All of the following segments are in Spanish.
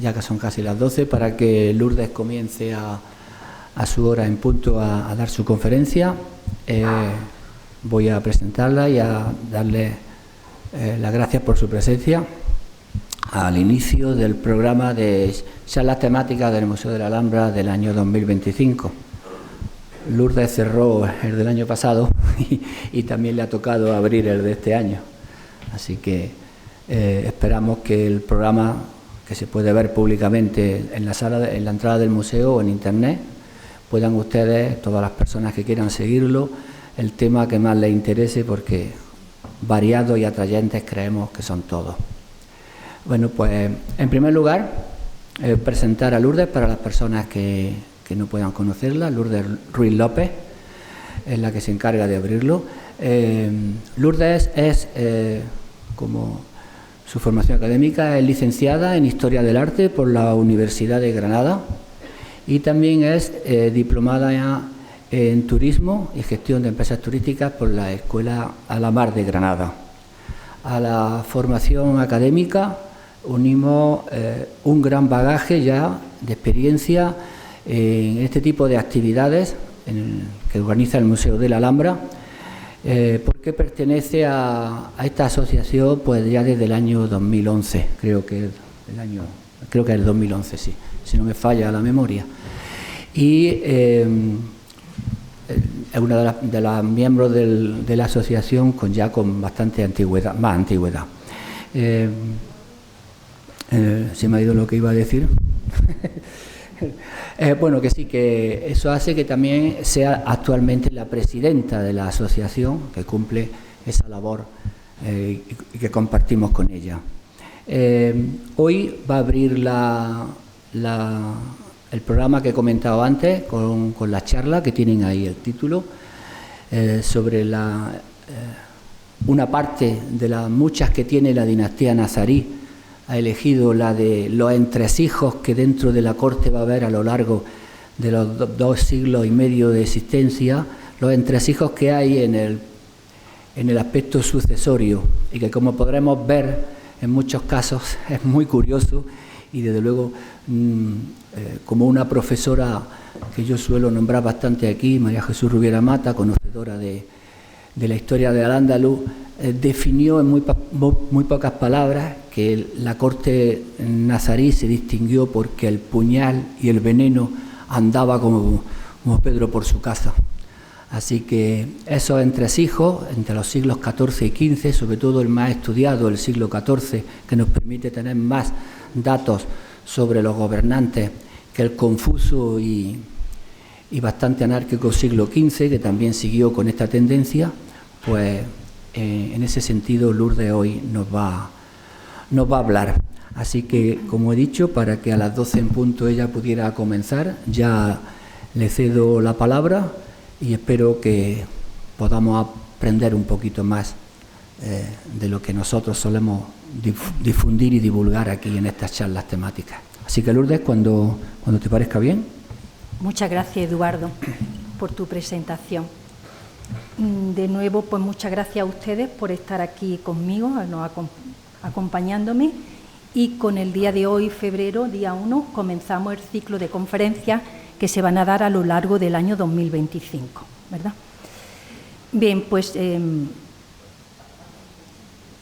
ya que son casi las 12, para que Lourdes comience a su hora en punto a dar su conferencia. Voy a presentarla y a darle las gracias por su presencia al inicio del programa de charlas temáticas del Museo de la Alhambra del año 2025. Lourdes cerró el del año pasado y también le ha tocado abrir el de este año. Así que esperamos que el programa, que se puede ver públicamente en la entrada del museo o en internet, puedan ustedes, todas las personas que quieran seguirlo, el tema que más les interese, porque variados y atrayentes creemos que son todos. Bueno, pues en primer lugar, presentar a Lourdes para las personas que no puedan conocerla. Lourdes Ruiz López es la que se encarga de abrirlo. Lourdes es, como su formación académica, es licenciada en Historia del Arte por la Universidad de Granada y también es diplomada en Turismo y Gestión de Empresas Turísticas por la Escuela A la Mar de Granada. A la formación académica unimos un gran bagaje ya de experiencia en este tipo de actividades que organiza el Museo de la Alhambra, porque pertenece a esta asociación pues ya desde el año 2011, creo que es el 2011, sí, si no me falla la memoria. Y es una de las miembros de la asociación con bastante antigüedad, más antigüedad. Se me ha ido lo que iba a decir. Bueno, que sí, que eso hace que también sea actualmente la presidenta de la asociación, que cumple esa labor y que compartimos con ella. Hoy va a abrir el programa que he comentado antes con la charla que tienen ahí el título sobre una parte de las muchas que tiene la dinastía nazarí. Ha elegido la de los entresijos que dentro de la corte va a haber a lo largo de los 2 siglos y medio de existencia, los entresijos que hay en el aspecto sucesorio y que, como podremos ver en muchos casos, es muy curioso y desde luego como una profesora que yo suelo nombrar bastante aquí, María Jesús Rubiera Mata, conocedora de la historia de Al-Ándalus, definió en muy pocas palabras que la corte nazarí se distinguió porque el puñal y el veneno andaba como Pedro por su casa. Así que esos entresijos entre los siglos XIV y XV, sobre todo el más estudiado, el siglo XIV, que nos permite tener más datos sobre los gobernantes que el confuso y bastante anárquico siglo XV, que también siguió con esta tendencia, pues en ese sentido Lourdes hoy nos va a hablar. Así que, como he dicho, para que a las 12 en punto ella pudiera comenzar, ya le cedo la palabra y espero que podamos aprender un poquito más de lo que nosotros solemos difundir y divulgar aquí en estas charlas temáticas. Así que, Lourdes, cuando te parezca bien. Muchas gracias, Eduardo, por tu presentación. De nuevo, pues muchas gracias a ustedes por estar aquí conmigo, acompañándome, y con el día de hoy, febrero, día 1, comenzamos el ciclo de conferencias que se van a dar a lo largo del año 2025, ¿verdad? Bien, pues en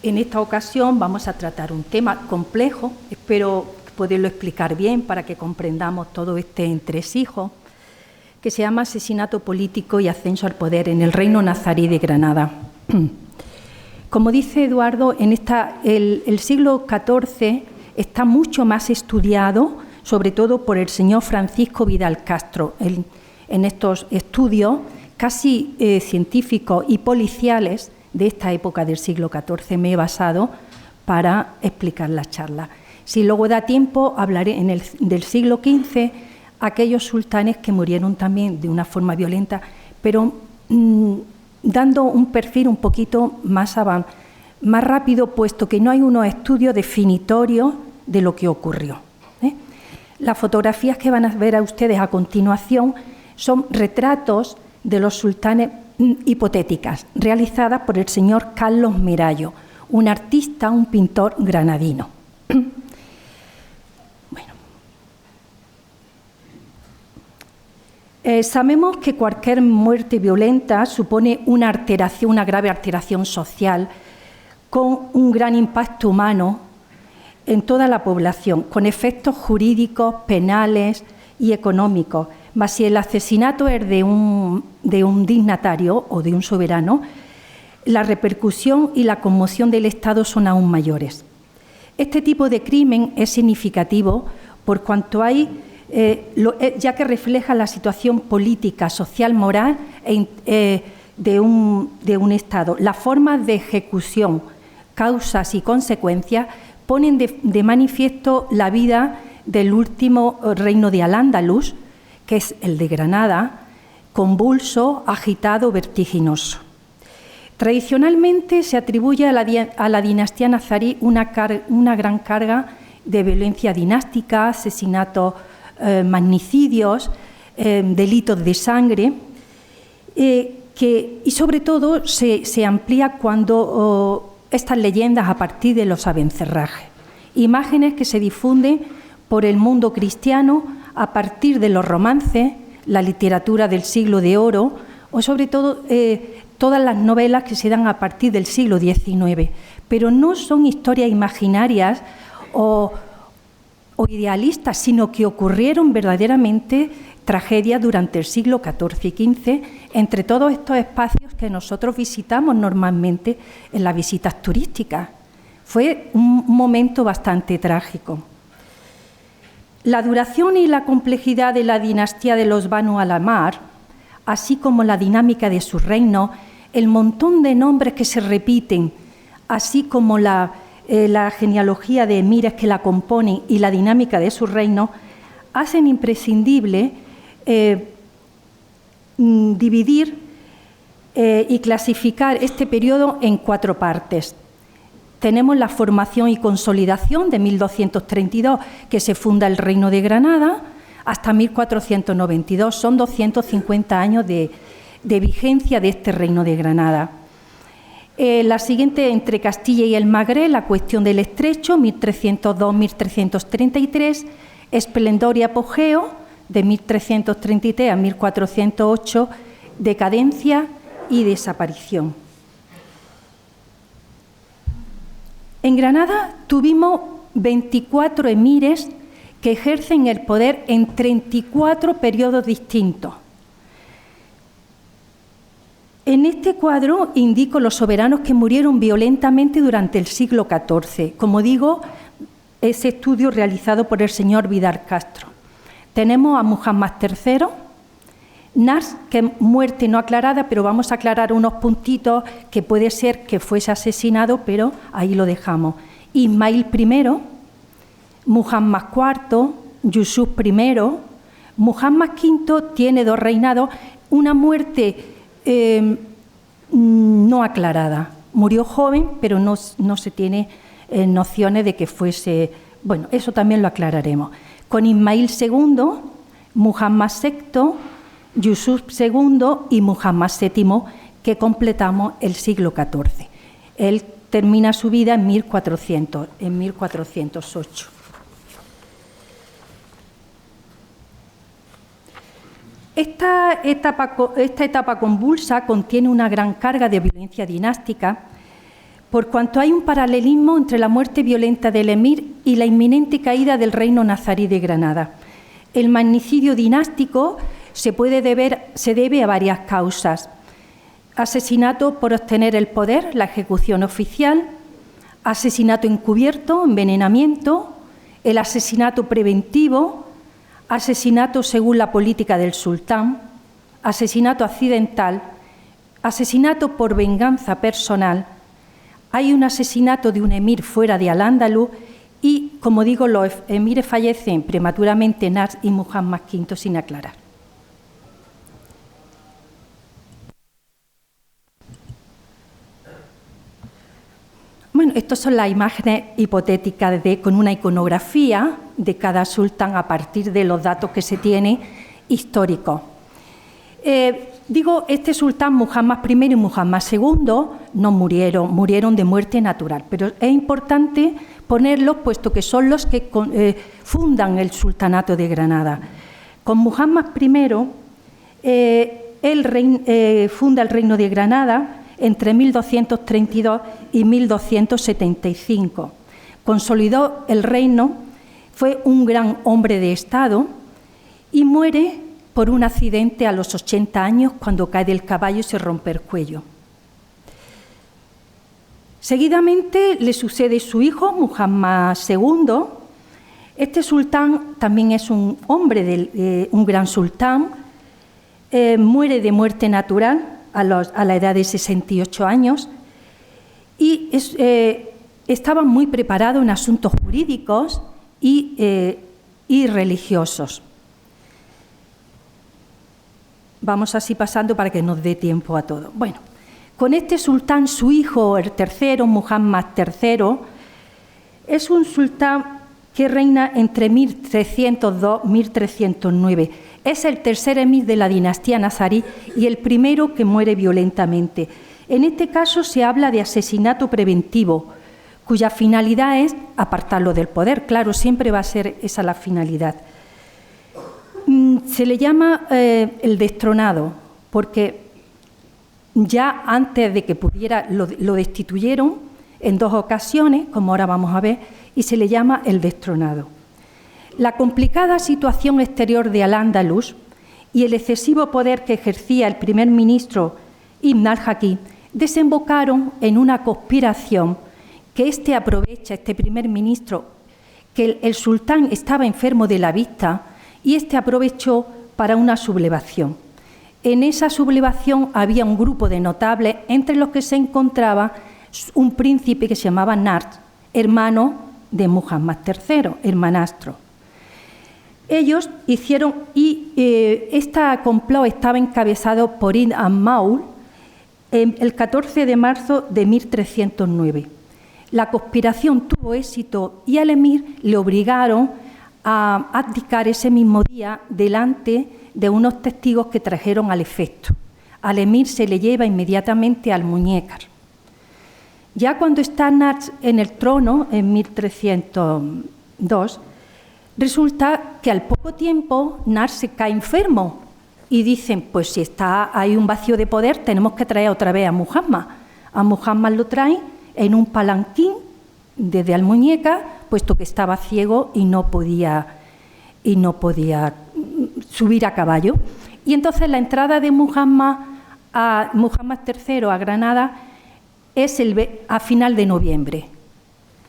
esta ocasión vamos a tratar un tema complejo, espero poderlo explicar bien para que comprendamos todo este entresijo, que se llama Asesinato político y ascenso al poder en el Reino Nazarí de Granada. Como dice Eduardo, el siglo XIV está mucho más estudiado, sobre todo por el señor Francisco Vidal Castro. En estos estudios casi científicos y policiales de esta época del siglo XIV me he basado para explicar la charla. Si luego da tiempo, hablaré del siglo XV, aquellos sultanes que murieron también de una forma violenta, pero dando un perfil un poquito más rápido, puesto que no hay unos estudios definitorios de lo que ocurrió. Las fotografías que van a ver a ustedes a continuación son retratos de los sultanes hipotéticas, realizadas por el señor Carlos Merayo, un artista, un pintor granadino. Bueno, Sabemos que cualquier muerte violenta supone una grave alteración social, con un gran impacto humano en toda la población, con efectos jurídicos, penales y económicos. Mas si el asesinato es de un dignatario o de un soberano, la repercusión y la conmoción del Estado son aún mayores. Este tipo de crimen es significativo por cuanto hay, ya que refleja la situación política, social, moral de un Estado. Las formas de ejecución, causas y consecuencias ponen de manifiesto la vida del último reino de Al-Ándalus, que es el de Granada, convulso, agitado, vertiginoso. Tradicionalmente se atribuye a la dinastía nazarí una gran carga de violencia dinástica, asesinatos, magnicidios, delitos de sangre, y sobre todo se amplía cuando estas leyendas a partir de los abencerrajes, imágenes que se difunden por el mundo cristiano a partir de los romances, la literatura del siglo de oro o sobre todo todas las novelas que se dan a partir del siglo XIX, pero no son historias imaginarias o idealistas, sino que ocurrieron verdaderamente tragedias durante el siglo XIV y XV entre todos estos espacios que nosotros visitamos normalmente en las visitas turísticas. Fue un momento bastante trágico. La duración y la complejidad de la dinastía de los Banu al-Ammar, así como la dinámica de su reino, el montón de nombres que se repiten, así como la genealogía de emires que la componen y la dinámica de su reino, hacen imprescindible dividir y clasificar este periodo en 4 partes. Tenemos la formación y consolidación de 1232, que se funda el Reino de Granada, hasta 1492. Son 250 años de vigencia de este Reino de Granada. La siguiente, entre Castilla y el Magreb, la cuestión del Estrecho, 1302-1333, esplendor y apogeo, de 1333 a 1408, decadencia y desaparición. En Granada tuvimos 24 emires que ejercen el poder en 34 periodos distintos. En este cuadro indico los soberanos que murieron violentamente durante el siglo XIV. Como digo, ese estudio realizado por el señor Vidal Castro. Tenemos a Muhammad III, Nars, que es muerte no aclarada, pero vamos a aclarar unos puntitos que puede ser que fuese asesinado, pero ahí lo dejamos. Ismail I, Muhammad IV, Yusuf I, Muhammad V tiene 2 reinados, una muerte no aclarada. Murió joven, pero no se tiene nociones de que fuese... Bueno, eso también lo aclararemos. Con Ismail II, Muhammad VI, Yusuf II y Muhammad VII, que completamos el siglo XIV. Él termina su vida en 1408. Esta etapa convulsa contiene una gran carga de violencia dinástica, por cuanto hay un paralelismo entre la muerte violenta del emir y la inminente caída del reino nazarí de Granada. El magnicidio dinástico se debe a varias causas: asesinato por obtener el poder, la ejecución oficial; asesinato encubierto, envenenamiento; el asesinato preventivo; asesinato según la política del sultán; asesinato accidental; asesinato por venganza personal. Hay un asesinato de un emir fuera de Al-Ándalus y, como digo, los emires fallecen prematuramente, Nars y Muhammad V, sin aclarar. Bueno, estas son las imágenes hipotéticas con una iconografía de cada sultán a partir de los datos que se tienen históricos. Este sultán Muhammad I y Muhammad II no murieron de muerte natural, pero es importante ponerlos puesto que son los que fundan el sultanato de Granada. Con Muhammad I Él funda el Reino de Granada entre 1232 y 1275. Consolidó el reino, fue un gran hombre de Estado y muere por un accidente a los 80 años cuando cae del caballo y se rompe el cuello. Seguidamente le sucede su hijo, Muhammad II. Este sultán también es un hombre, un gran sultán. Muere de muerte natural a la edad de 68 años y estaba muy preparado en asuntos jurídicos y religiosos. Vamos así pasando para que nos dé tiempo a todo. Bueno, con este sultán, su hijo, el tercero, Muhammad III, es un sultán que reina entre 1302 y 1309. Es el tercer emir de la dinastía nazarí y el primero que muere violentamente. En este caso se habla de asesinato preventivo, cuya finalidad es apartarlo del poder. Claro, siempre va a ser esa la finalidad. Se le llama el destronado, porque ya antes de que pudiera, lo destituyeron en 2 ocasiones, como ahora vamos a ver, y se le llama el destronado. La complicada situación exterior de Al-Ándalus y el excesivo poder que ejercía el primer ministro Ibn al-Hakim desembocaron en una conspiración que este primer ministro, que el sultán estaba enfermo de la vista y aprovechó para una sublevación. En esa sublevación había un grupo de notables, entre los que se encontraba un príncipe que se llamaba Nasr, hermano de Muhammad III, hermanastro. Ellos hicieron, este complot estaba encabezado por Ibn al-Maul el 14 de marzo de 1309. La conspiración tuvo éxito y al emir le obligaron a abdicar ese mismo día delante de unos testigos que trajeron al efecto. Al emir se le lleva inmediatamente al Muñécar. Ya cuando está Nasr en el trono, en 1302, resulta que al poco tiempo Nasr se cae enfermo y dicen, pues si hay un vacío de poder, tenemos que traer otra vez a Muhammad. A Muhammad lo traen en un palanquín desde Almuñécar, puesto que estaba ciego y no podía subir a caballo. Y entonces la entrada de Muhammad III a Granada es a final de noviembre.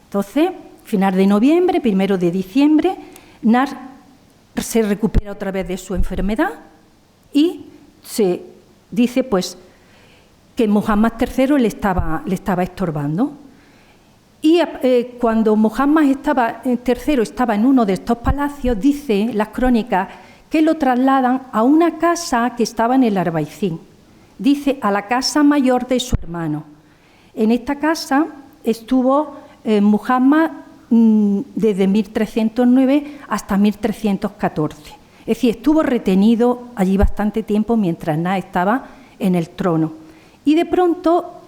Entonces, final de noviembre, 1 de diciembre, Nasr se recupera otra vez de su enfermedad y se dice pues que Muhammad III le estaba estorbando. Y cuando Muhammad III estaba en uno de estos palacios, dice las crónicas que lo trasladan a una casa que estaba en el Arbaicín. Dice, a la casa mayor de su hermano. En esta casa estuvo Muhammad desde 1309 hasta 1314. Es decir, estuvo retenido allí bastante tiempo mientras Nasr estaba en el trono. Y de pronto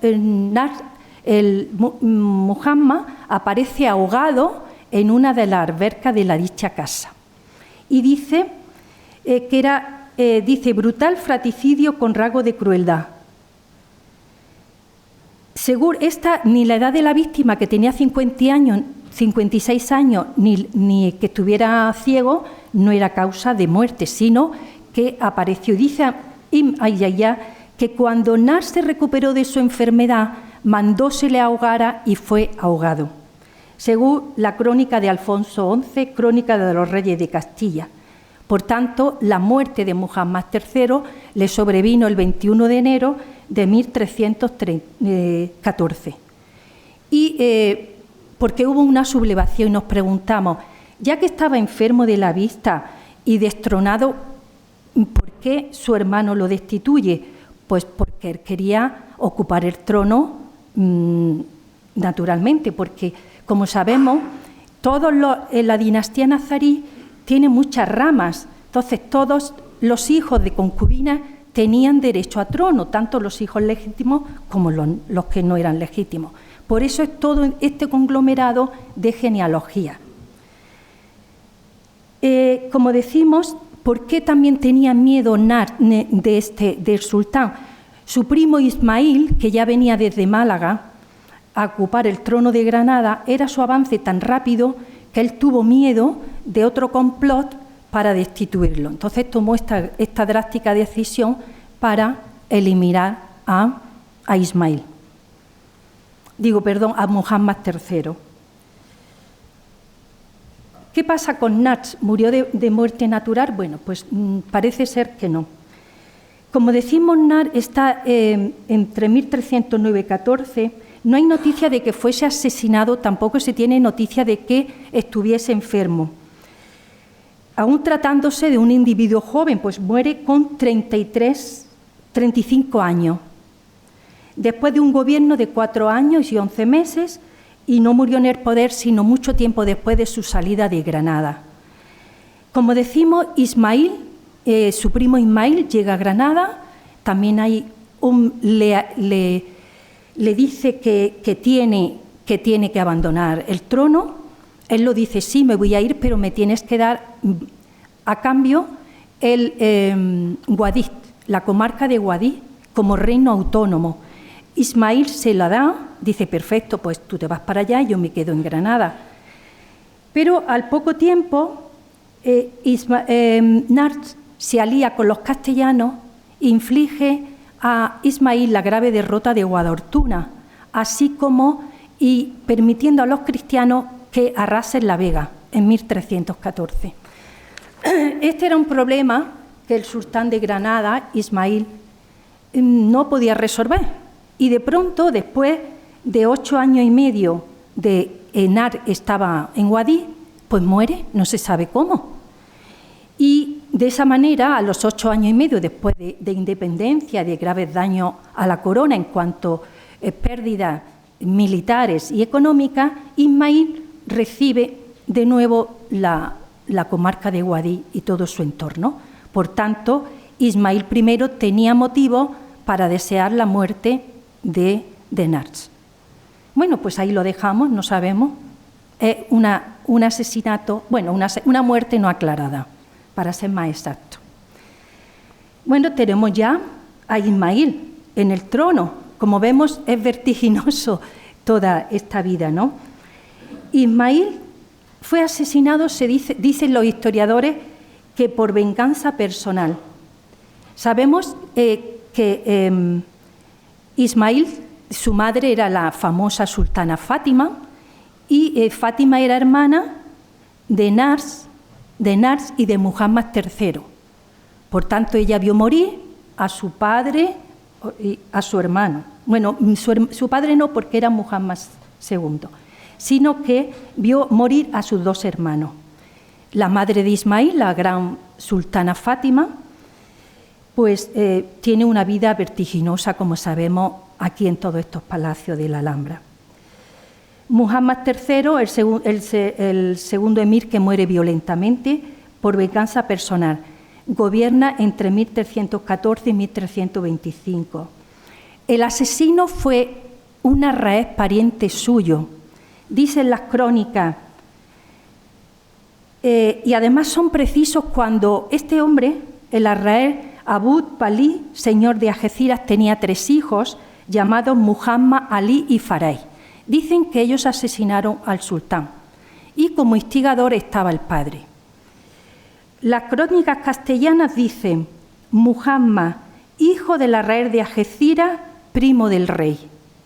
Muhammad aparece ahogado en una de las albercas de la dicha casa. Y dice que era brutal fratricidio con rasgo de crueldad. Según ni la edad de la víctima, que tenía 56 años, ni que estuviera ciego, no era causa de muerte, sino que apareció. Dice Ibn al-Yahya que cuando Nasr se recuperó de su enfermedad, mandó se le ahogara y fue ahogado. Según la crónica de Alfonso XI, crónica de los reyes de Castilla. Por tanto, la muerte de Muhammad III le sobrevino el 21 de enero de 1314. Y porque hubo una sublevación y nos preguntamos, ya que estaba enfermo de la vista y destronado, ¿por qué su hermano lo destituye? Pues porque él quería ocupar el trono naturalmente, porque, como sabemos, la dinastía nazarí tiene muchas ramas, entonces todos los hijos de concubinas tenían derecho a trono, tanto los hijos legítimos como los que no eran legítimos. Por eso es todo este conglomerado de genealogía. Como decimos, ¿Por qué también tenía miedo del sultán? Su primo Ismail, que ya venía desde Málaga a ocupar el trono de Granada, era su avance tan rápido que él tuvo miedo de otro complot para destituirlo. Entonces tomó esta drástica decisión para eliminar a Ismail. A Muhammad III. ¿Qué pasa con Nasr? ¿Murió de muerte natural? Bueno, pues parece ser que no. Como decimos, Nasr está entre 1309 y 14. No hay noticia de que fuese asesinado, tampoco se tiene noticia de que estuviese enfermo. Aún tratándose de un individuo joven, pues muere con 35 años. Después de un gobierno de 4 años y 11 meses, y no murió en el poder sino mucho tiempo después de su salida de Granada. Como decimos, Ismail, su primo Ismail, llega a Granada. También hay le dice que tiene que abandonar el trono. Él lo dice: sí, me voy a ir, pero me tienes que dar a cambio el Guadix, la comarca de Guadix, como reino autónomo. Ismail se la da, dice: perfecto, pues tú te vas para allá y yo me quedo en Granada. Pero al poco tiempo, Nasr se alía con los castellanos e inflige a Ismail la grave derrota de Guadortuna, así como y permitiendo a los cristianos que arrasen La Vega en 1314. Este era un problema que el sultán de Granada, Ismail, no podía resolver. Y de pronto, después de 8 años y medio de Nasr estaba en Guadix, pues muere, no se sabe cómo. Y de esa manera, a los 8 años y medio después de independencia, de graves daños a la corona en cuanto a pérdidas militares y económicas, Ismail recibe de nuevo la comarca de Guadix y todo su entorno. Por tanto, Ismail I tenía motivo para desear la muerte de Nasr. Bueno, pues ahí lo dejamos, no sabemos. Es un asesinato, bueno, una muerte no aclarada, para ser más exacto. Bueno, tenemos ya a Ismail en el trono. Como vemos, es vertiginoso toda esta vida, ¿no? Ismail fue asesinado, dicen los historiadores, que por venganza personal. Sabemos que Ismail, su madre era la famosa sultana Fátima, y Fátima era hermana de Nasr y de Muhammad III. Por tanto, ella vio morir a su padre y a su hermano. Bueno, su padre no, porque era Muhammad II, sino que vio morir a sus 2 hermanos. La madre de Ismail, la gran sultana Fátima, pues tiene una vida vertiginosa, como sabemos, aquí en todos estos palacios de la Alhambra. Muhammad III, el segundo emir que muere violentamente por venganza personal, gobierna entre 1314 y 1325. El asesino fue un arraez pariente suyo, dicen las crónicas, y además son precisos cuando este hombre, el arraez Abud Palí, señor de Algeciras, tenía 3 hijos llamados Muhammad, Ali y Faray. Dicen que ellos asesinaron al sultán y como instigador estaba el padre. Las crónicas castellanas dicen: Muhammad, hijo del arraez de Algeciras, primo del rey.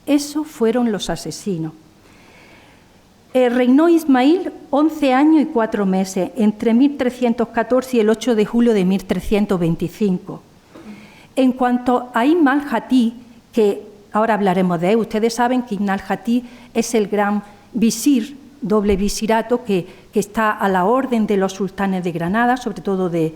Esos fueron los asesinos. Reinó Ismail 11 años y 4 meses, entre 1314 y el 8 de julio de 1325. En cuanto a Ibn al-Jatí, que ahora hablaremos de él, ustedes saben que Ibn al-Jatí es el gran visir, doble visirato, que está a la orden de los sultanes de Granada, sobre todo de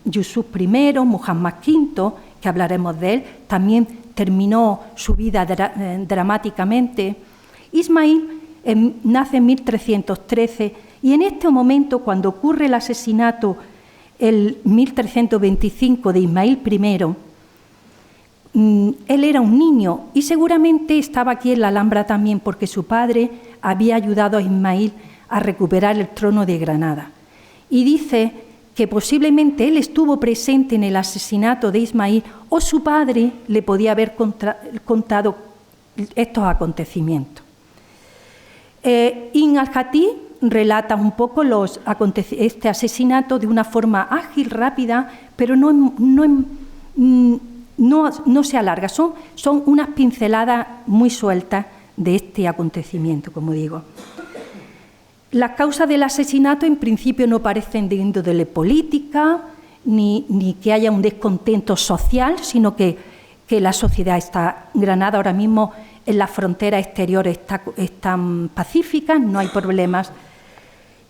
Yusuf I, Muhammad V, que hablaremos de él. También terminó su vida dramáticamente. Ismail nace en 1313 y en este momento, cuando ocurre el asesinato en 1325 de Ismail I, él era un niño y seguramente estaba aquí en la Alhambra también porque su padre había ayudado a Ismail a recuperar el trono de Granada. Y dice que posiblemente él estuvo presente en el asesinato de Ismail o su padre le podía haber contado estos acontecimientos. Ibn al-Jatí relata un poco este asesinato de una forma ágil, rápida, pero no se alarga. Son unas pinceladas muy sueltas de este acontecimiento, como digo. Las causas del asesinato en principio no parecen de índole política, ni que haya un descontento social, sino que la sociedad está, Granada ahora mismo en las fronteras exteriores están pacíficas, no hay problemas.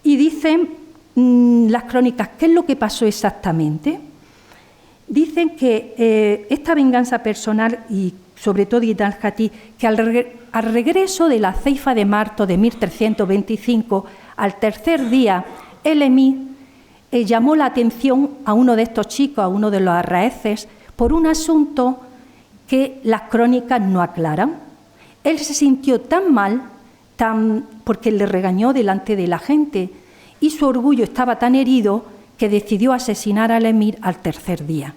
Y dicen las crónicas, ¿qué es lo que pasó exactamente? Dicen que esta venganza personal, y sobre todo Ibn al-Jatí, que al regreso de la ceifa de Marto de 1325, al tercer día, el emir llamó la atención a uno de estos chicos, a uno de los arraeces, por un asunto que las crónicas no aclaran. Él se sintió tan mal, porque le regañó delante de la gente, y su orgullo estaba tan herido que decidió asesinar al emir al tercer día.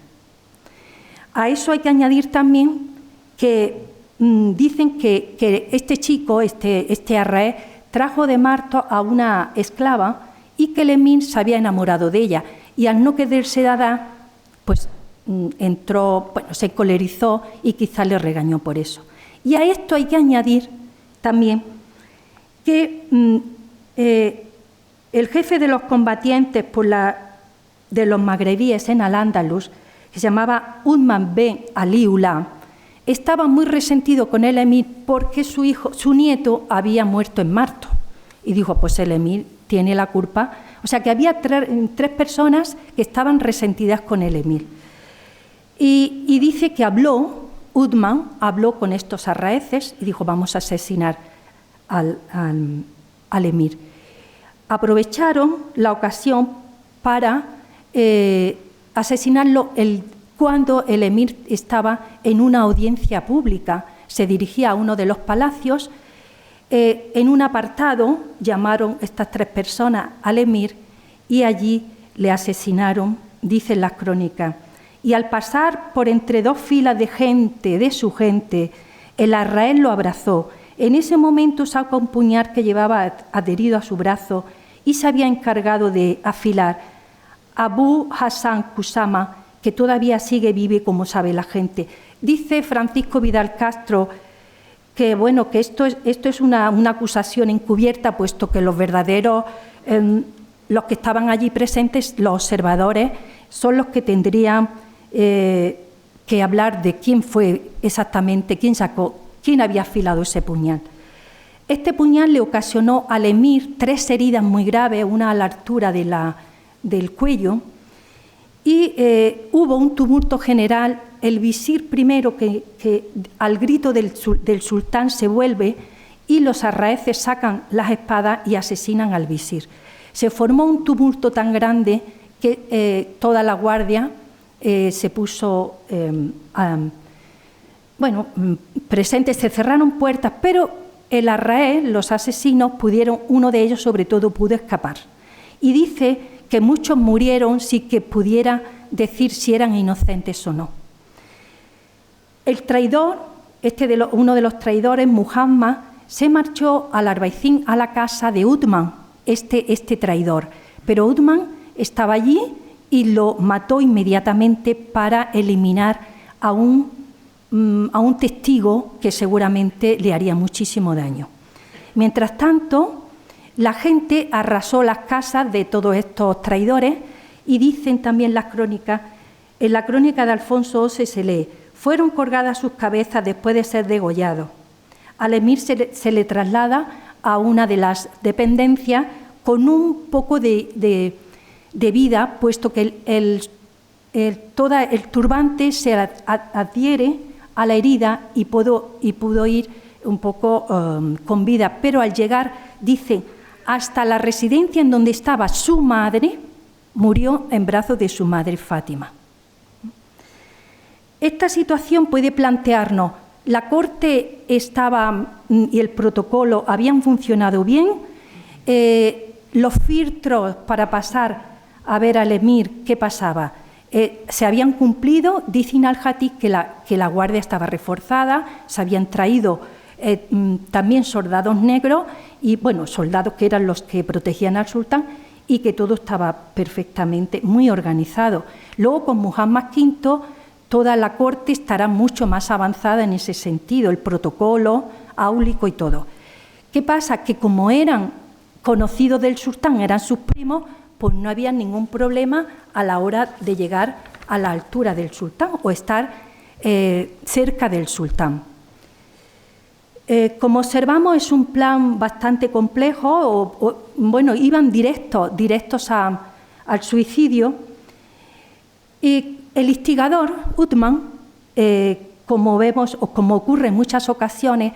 A eso hay que añadir también que dicen que este chico, este arraez, trajo de Marto a una esclava y que el emir se había enamorado de ella. Y al no quererse dada, pues se encolerizó y quizá le regañó por eso. Y a esto hay que añadir también que el jefe de los combatientes de los magrebíes en Al-Ándalus, que se llamaba Uthman ben Ali-Ullah, estaba muy resentido con el emir porque su nieto había muerto en Marto. Y dijo, pues el emir tiene la culpa. O sea que había tres personas que estaban resentidas con el emir. Y dice que Uthman habló con estos arraeces y dijo, vamos a asesinar al emir. Aprovecharon la ocasión para asesinarlo cuando el emir estaba en una audiencia pública. Se dirigía a uno de los palacios. En un apartado llamaron estas tres personas al emir y allí le asesinaron, dicen las crónicas. Y al pasar por entre dos filas de su gente, el arraez lo abrazó. En ese momento sacó un puñal que llevaba adherido a su brazo y se había encargado de afilar. Abu Hassan Kusama, que todavía sigue vive, como sabe la gente. Dice Francisco Vidal Castro que, bueno, que esto es una acusación encubierta, puesto que los verdaderos, los que estaban allí presentes, los observadores, son los que tendrían que hablar de quién fue exactamente, quién había afilado ese puñal. Este puñal le ocasionó al emir 3 heridas muy graves, una a la altura del cuello, y hubo un tumulto general. El visir primero, que al grito del sultán se vuelve, y los arraeces sacan las espadas y asesinan al visir. Se formó un tumulto tan grande que toda la guardia se puso presente, se cerraron puertas, pero el arraez, los asesinos, uno de ellos sobre todo pudo escapar. Y dice que muchos murieron sin que pudiera decir si eran inocentes o no. El traidor, uno de los traidores, Muhammad, se marchó al Albaicín, a la casa de Uthman, este traidor. Pero Uthman estaba allí y lo mató inmediatamente para eliminar a un testigo que seguramente le haría muchísimo daño. Mientras tanto, la gente arrasó las casas de todos estos traidores y dicen también las crónicas, en la crónica de Alfonso XI se lee, fueron colgadas sus cabezas después de ser degollados. Al emir se le traslada a una de las dependencias con un poco de vida, puesto que todo el turbante se adhiere a la herida y pudo ir un poco con vida. Pero al llegar, dice, hasta la residencia en donde estaba su madre, murió en brazos de su madre Fátima. Esta situación puede plantearnos, la corte y el protocolo habían funcionado bien, los filtros para pasar a ver al emir qué pasaba. Se habían cumplido, dice Ibn al-Hatib, que la guardia estaba reforzada, se habían traído también soldados negros y, bueno, soldados que eran los que protegían al sultán, y que todo estaba perfectamente muy organizado. Luego, con Muhammad V, toda la corte estará mucho más avanzada en ese sentido, el protocolo áulico y todo. ¿Qué pasa? Que como eran conocidos del sultán, eran sus primos, pues no había ningún problema a la hora de llegar a la altura del sultán o estar cerca del sultán. Como observamos, es un plan bastante complejo, bueno, iban directos al suicidio, y el instigador, Uthman, como vemos o como ocurre en muchas ocasiones,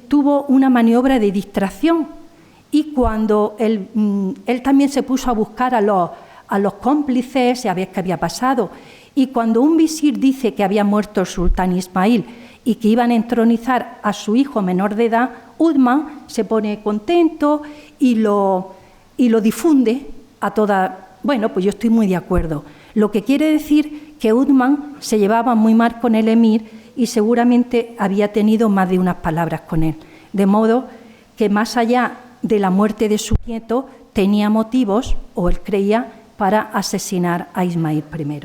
tuvo una maniobra de distracción, y cuando él también se puso a buscar a los cómplices y a ver qué había pasado, y cuando un visir dice que había muerto el sultán Ismail y que iban a entronizar a su hijo menor de edad, Uthman se pone contento y lo difunde a toda. Bueno, pues yo estoy muy de acuerdo. Lo que quiere decir que Uthman se llevaba muy mal con el emir y seguramente había tenido más de unas palabras con él. De modo que más allá de la muerte de su nieto, tenía motivos, o él creía, para asesinar a Ismail I.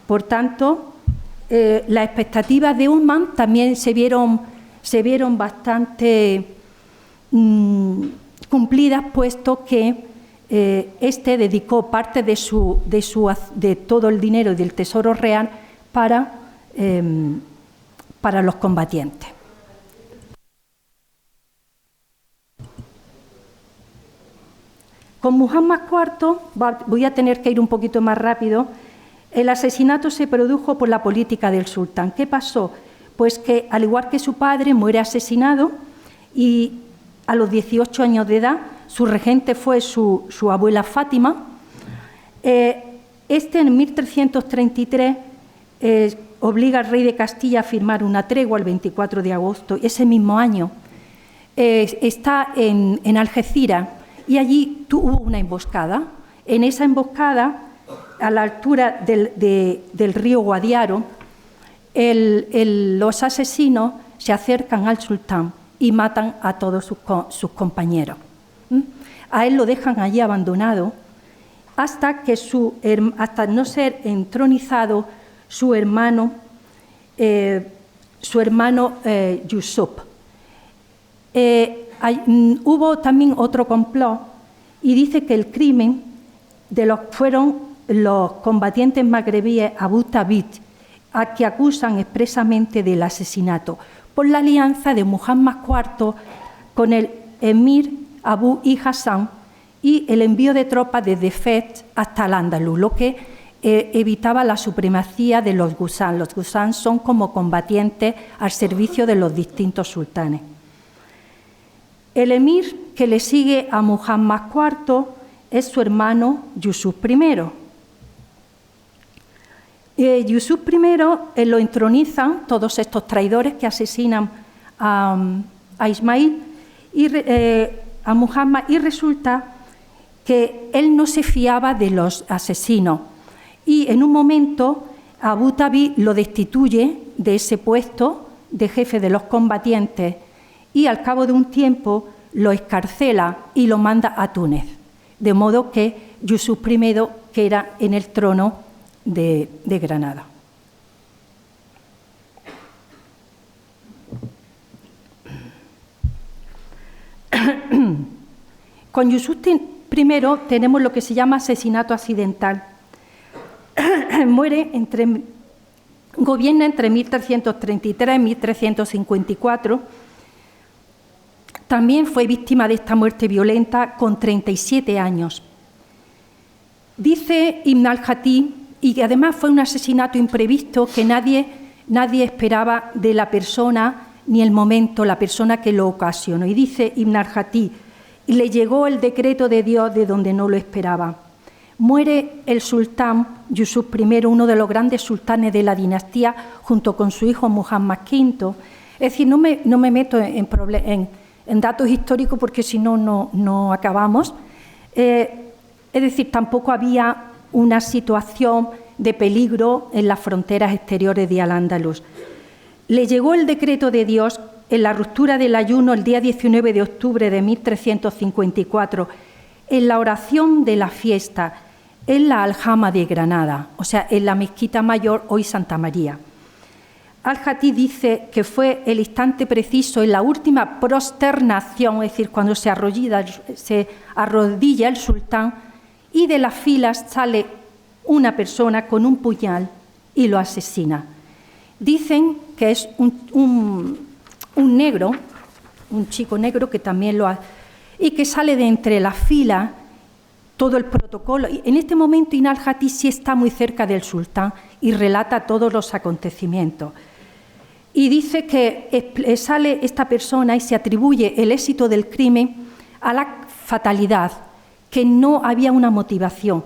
Por tanto, las expectativas de Uthman también se vieron bastante cumplidas, puesto que dedicó parte de todo el dinero del tesoro real para los combatientes. Con Muhammad IV, voy a tener que ir un poquito más rápido, el asesinato se produjo por la política del sultán. ¿Qué pasó? Pues que, al igual que su padre, muere asesinado, y a los 18 años de edad, su regente fue su abuela Fátima. En 1333 obliga al rey de Castilla a firmar una tregua el 24 de agosto. Ese mismo año está en Algeciras, y allí hubo una emboscada. En esa emboscada, a la altura del río Guadiaro, los asesinos se acercan al sultán y matan a todos sus compañeros. A él lo dejan allí abandonado hasta no ser entronizado su hermano Yusuf. Hubo también otro complot, y dice que el crimen fueron los combatientes magrebíes Abu Tabit, a que acusan expresamente del asesinato por la alianza de Muhammad IV con el emir Abu Hassan y el envío de tropas desde Fez hasta al-Ándalus, lo que evitaba la supremacía de los Ghuzan. Los Ghuzan son como combatientes al servicio de los distintos sultanes. El emir que le sigue a Muhammad IV es su hermano Yusuf I. Yusuf I lo entronizan todos estos traidores que asesinan a Ismail y a Muhammad, y resulta que él no se fiaba de los asesinos, y en un momento Abu Tabit lo destituye de ese puesto de jefe de los combatientes, y al cabo de un tiempo lo excarcela y lo manda a Túnez, de modo que Yusuf I queda en el trono de Granada. Con Yusuf I tenemos lo que se llama asesinato accidental. Gobierna entre 1333 y 1354. También fue víctima de esta muerte violenta con 37 años. Dice Ibn al-Hatib, y que además fue un asesinato imprevisto que nadie esperaba de la persona ni el momento, la persona que lo ocasionó. Y dice Ibn al-Hatib, le llegó el decreto de Dios de donde no lo esperaba. Muere el sultán Yusuf I, uno de los grandes sultanes de la dinastía, junto con su hijo Muhammad V. Es decir, no me meto en en datos históricos porque si no, no acabamos. Es decir, tampoco había una situación de peligro en las fronteras exteriores de Al-Ándalus. Le llegó el decreto de Dios en la ruptura del ayuno el día 19 de octubre de 1354, en la oración de la fiesta, en la Aljama de Granada, o sea, en la Mezquita Mayor, hoy Santa María. Al-Jatí dice que fue el instante preciso en la última prosternación, es decir, cuando se arrodilla el sultán y de las filas sale una persona con un puñal y lo asesina. Dicen que es un negro, un chico negro que también lo hace, y que sale de entre las filas todo el protocolo. En este momento Al-Jatí sí está muy cerca del sultán y relata todos los acontecimientos. Y dice que sale esta persona y se atribuye el éxito del crimen a la fatalidad, que no había una motivación.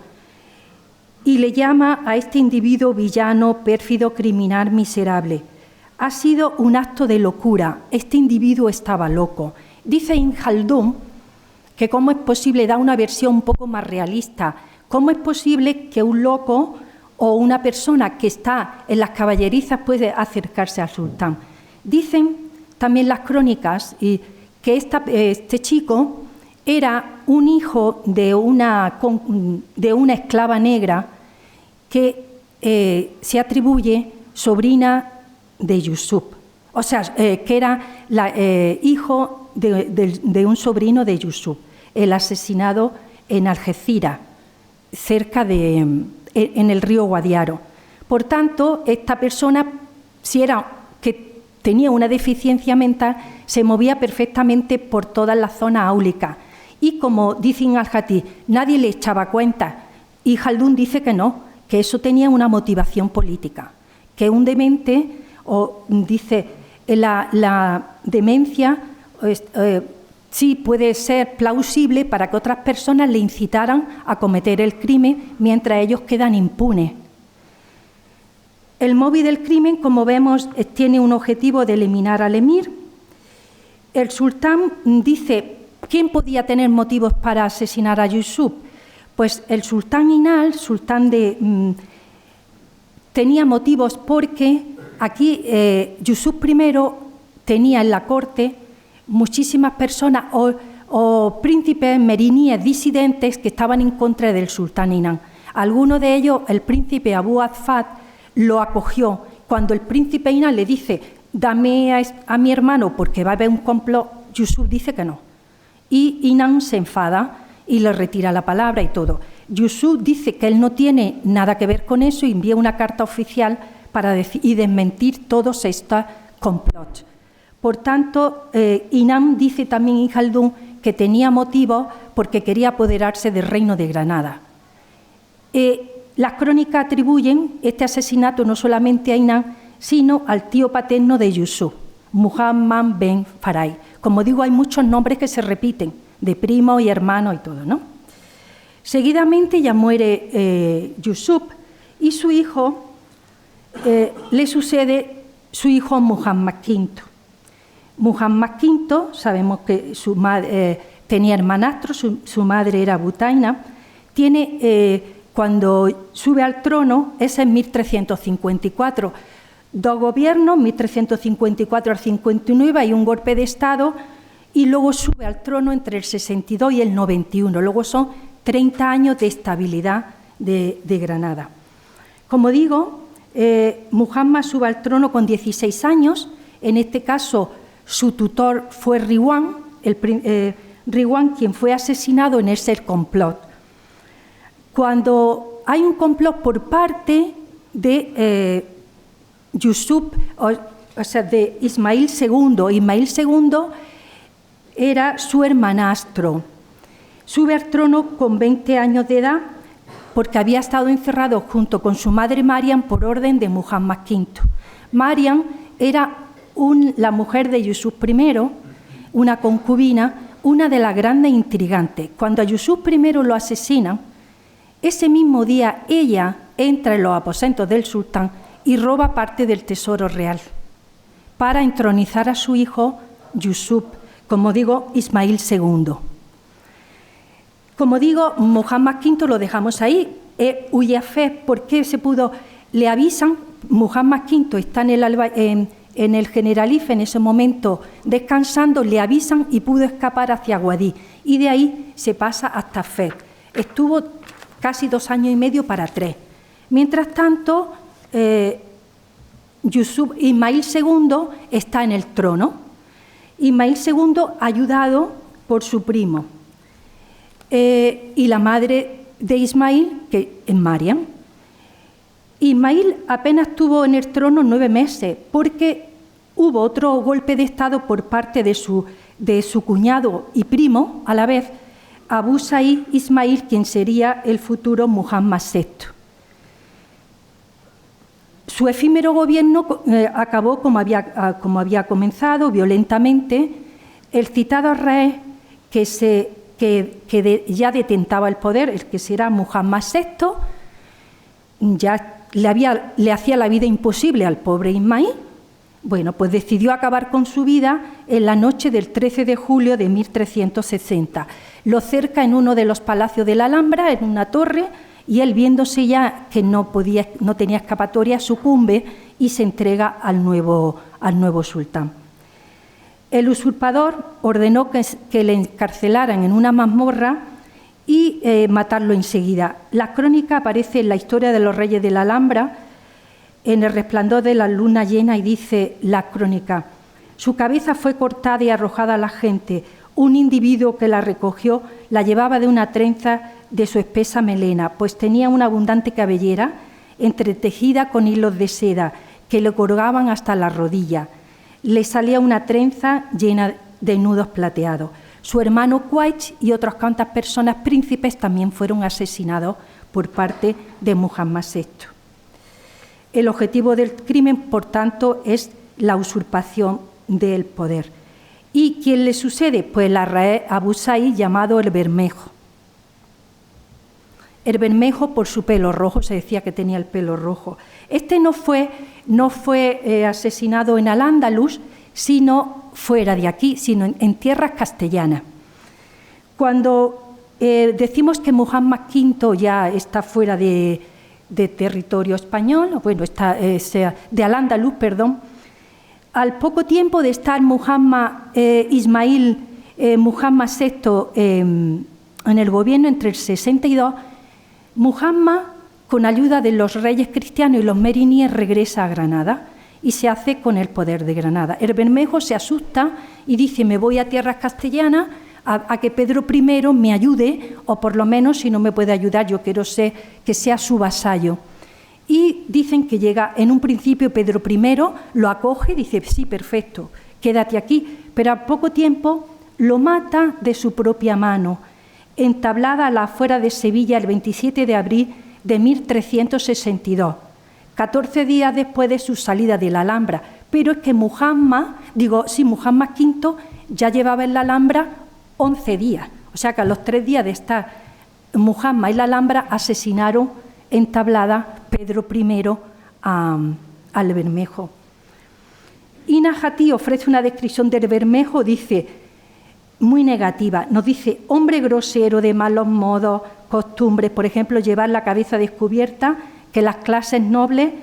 Y le llama a este individuo villano, pérfido, criminal, miserable. Ha sido un acto de locura. Este individuo estaba loco. Dice Ibn Khaldún que cómo es posible, da una versión un poco más realista, cómo es posible que un loco o una persona que está en las caballerizas puede acercarse al sultán. Dicen también las crónicas que este chico era un hijo de una esclava negra que se atribuye sobrina de Yusuf, o sea, que era hijo de un sobrino de Yusuf, el asesinado en Algeciras, en el río Guadiaro. Por tanto, esta persona, si era que tenía una deficiencia mental, se movía perfectamente por todas las zonas áulicas. Y como dicen Al-Jatí, nadie le echaba cuenta. Y Khaldún dice que no, que eso tenía una motivación política, que un demente, o dice, la demencia sí puede ser plausible para que otras personas le incitaran a cometer el crimen mientras ellos quedan impunes. El móvil del crimen, como vemos, tiene un objetivo de eliminar al emir. El sultán dice, ¿quién podía tener motivos para asesinar a Yusuf? Pues el sultán Inal, tenía motivos porque aquí Yusuf I tenía en la corte muchísimas personas o príncipes meriníes disidentes que estaban en contra del sultán Inán. Alguno de ellos, el príncipe Abu Azfat, lo acogió. Cuando el príncipe Inán le dice, dame a mi hermano porque va a haber un complot, Yusuf dice que no. Y Inán se enfada y le retira la palabra y todo. Yusuf dice que él no tiene nada que ver con eso y envía una carta oficial para desmentir todos estos complots. Por tanto, Inán dice también en Khaldún que tenía motivos porque quería apoderarse del reino de Granada. Las crónicas atribuyen este asesinato no solamente a Inán, sino al tío paterno de Yusuf, Muhammad ben Farai. Como digo, hay muchos nombres que se repiten, de primo y hermano y todo, ¿no? Seguidamente ya muere Yusuf y su hijo, le sucede su hijo Muhammad V. Muhammad V, sabemos que su madre tenía hermanastro, su madre era Butaina, cuando sube al trono, es en 1354. Dos gobiernos, 1354 al 59, hay un golpe de Estado y luego sube al trono entre el 62 y el 91. Luego son 30 años de estabilidad de Granada. Como digo, Muhammad sube al trono con 16 años, en este caso su tutor fue Riwan, quien fue asesinado en ese complot. Cuando hay un complot por parte de Yusuf, o sea, de Ismail II. Ismail II era su hermanastro. Sube al trono con 20 años de edad porque había estado encerrado junto con su madre Mariam por orden de Muhammad V. Mariam era la mujer de Yusuf I, una concubina, una de las grandes intrigantes. Cuando a Yusuf I lo asesinan, ese mismo día ella entra en los aposentos del sultán y roba parte del tesoro real para entronizar a su hijo Yusuf, como digo, Ismail II. Como digo, Muhammad V lo dejamos ahí, Uyafé, ¿por qué se pudo? Le avisan, Muhammad V está en el Generalife en ese momento descansando, le avisan y pudo escapar hacia Guadí, y de ahí se pasa hasta Fez. Estuvo casi 2 años y medio para 3. Mientras tanto, Ismail II está en el trono. Ismail II ayudado por su primo y la madre de Ismail, que es Mariam. Ismail apenas estuvo en el trono 9 meses porque hubo otro golpe de Estado por parte de su cuñado y primo, a la vez, Abu Said Ismail, quien sería el futuro Muhammad VI. Su efímero gobierno acabó como había comenzado, violentamente. El citado rey que ya detentaba el poder, el que será Muhammad VI, ya le hacía la vida imposible al pobre Ismail. Bueno, pues decidió acabar con su vida en la noche del 13 de julio de 1360. Lo cerca en uno de los palacios de la Alhambra, en una torre, y él, viéndose ya que no tenía escapatoria, sucumbe y se entrega al nuevo sultán. El usurpador ordenó que le encarcelaran en una mazmorra y matarlo enseguida. La crónica aparece en la historia de los reyes de la Alhambra, en el resplandor de la luna llena, y dice la crónica: su cabeza fue cortada y arrojada a la gente. Un individuo que la recogió la llevaba de una trenza de su espesa melena, pues tenía una abundante cabellera entretejida con hilos de seda que le colgaban hasta la rodilla. Le salía una trenza llena de nudos plateados. Su hermano Quraysh y otras cuantas personas príncipes también fueron asesinados por parte de Muhammad VI. El objetivo del crimen, por tanto, es la usurpación del poder. ¿Y quién le sucede? Pues el rey Abu Said, llamado el Bermejo. El Bermejo, por su pelo rojo, se decía que tenía el pelo rojo. Este no fue asesinado en Al-Ándalus, sino fuera de aquí, sino en tierras castellanas. Cuando decimos que Muhammad V ya está fuera de territorio español, bueno, de Al-Ándalus, perdón, al poco tiempo de estar Muhammad VI en el gobierno, entre el 62, Muhammad, con ayuda de los reyes cristianos y los meriníes, regresa a Granada y se hace con el poder de Granada. El Bermejo se asusta y dice: me voy a tierras castellanas a que Pedro I me ayude, o por lo menos, si no me puede ayudar, yo quiero que sea su vasallo. Y dicen que llega, en un principio Pedro I lo acoge y dice: sí, perfecto, quédate aquí, pero a poco tiempo lo mata de su propia mano, entablada a la afuera de Sevilla el 27 de abril de 1362, 14 días después de su salida de la Alhambra. Pero es que Muhammad V ya llevaba en la Alhambra 11 días, o sea que a los 3 días de estar Muhammad en la Alhambra asesinaron entablada Pedro I al Bermejo. Y Najatí ofrece una descripción del Bermejo, dice, muy negativa, nos dice: hombre grosero, de malos modos, costumbres, por ejemplo, llevar la cabeza descubierta, que las clases nobles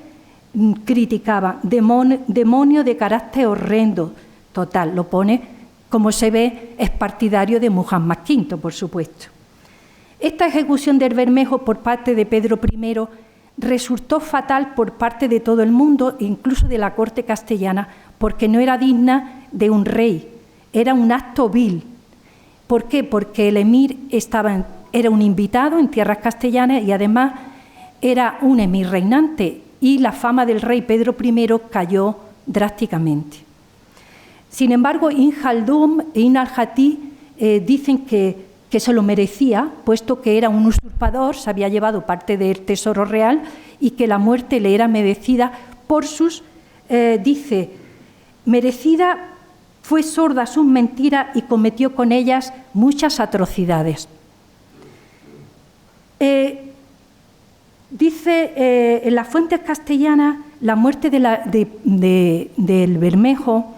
criticaban, demonio de carácter horrendo. Total, lo pone, como se ve, es partidario de Muhammad V, por supuesto. Esta ejecución del Bermejo por parte de Pedro I resultó fatal por parte de todo el mundo, incluso de la corte castellana, porque no era digna de un rey, era un acto vil. ¿Por qué? Porque el emir era un invitado en tierras castellanas y además era un emir reinante, y la fama del rey Pedro I cayó drásticamente. Sin embargo, Ibn Khaldun e Ibn al-Jatí dicen que se lo merecía, puesto que era un usurpador, se había llevado parte del tesoro real y que la muerte le era merecida por sus, dice, merecida, fue sorda a sus mentiras y cometió con ellas muchas atrocidades. Dice en las fuentes castellanas, la muerte del Bermejo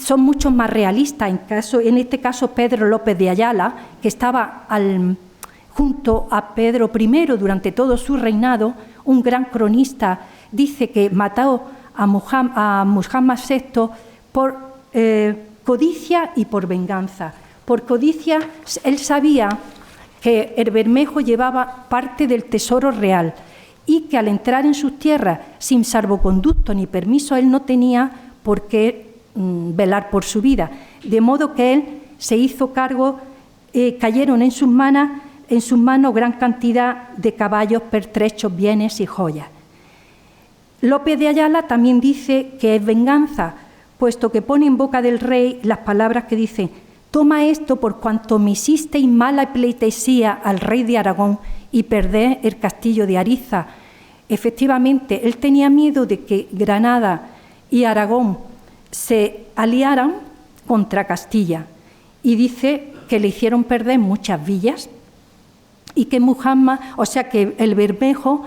son mucho más realistas. En este caso, Pedro López de Ayala, que estaba junto a Pedro I durante todo su reinado, un gran cronista, dice que mató a Muhammad VI por codicia y por venganza. Por codicia, él sabía que el Bermejo llevaba parte del tesoro real y que al entrar en sus tierras sin salvoconducto ni permiso, él no tenía por qué velar por su vida. De modo que él se hizo cargo, cayeron en sus manos gran cantidad de caballos, pertrechos, bienes y joyas. López de Ayala también dice que es venganza, puesto que pone en boca del rey las palabras que dicen: toma esto por cuanto me hicisteis mala pleitesía al rey de Aragón y perdé el castillo de Ariza. Efectivamente, él tenía miedo de que Granada y Aragón se aliaran contra Castilla, y dice que le hicieron perder muchas villas y que que el Bermejo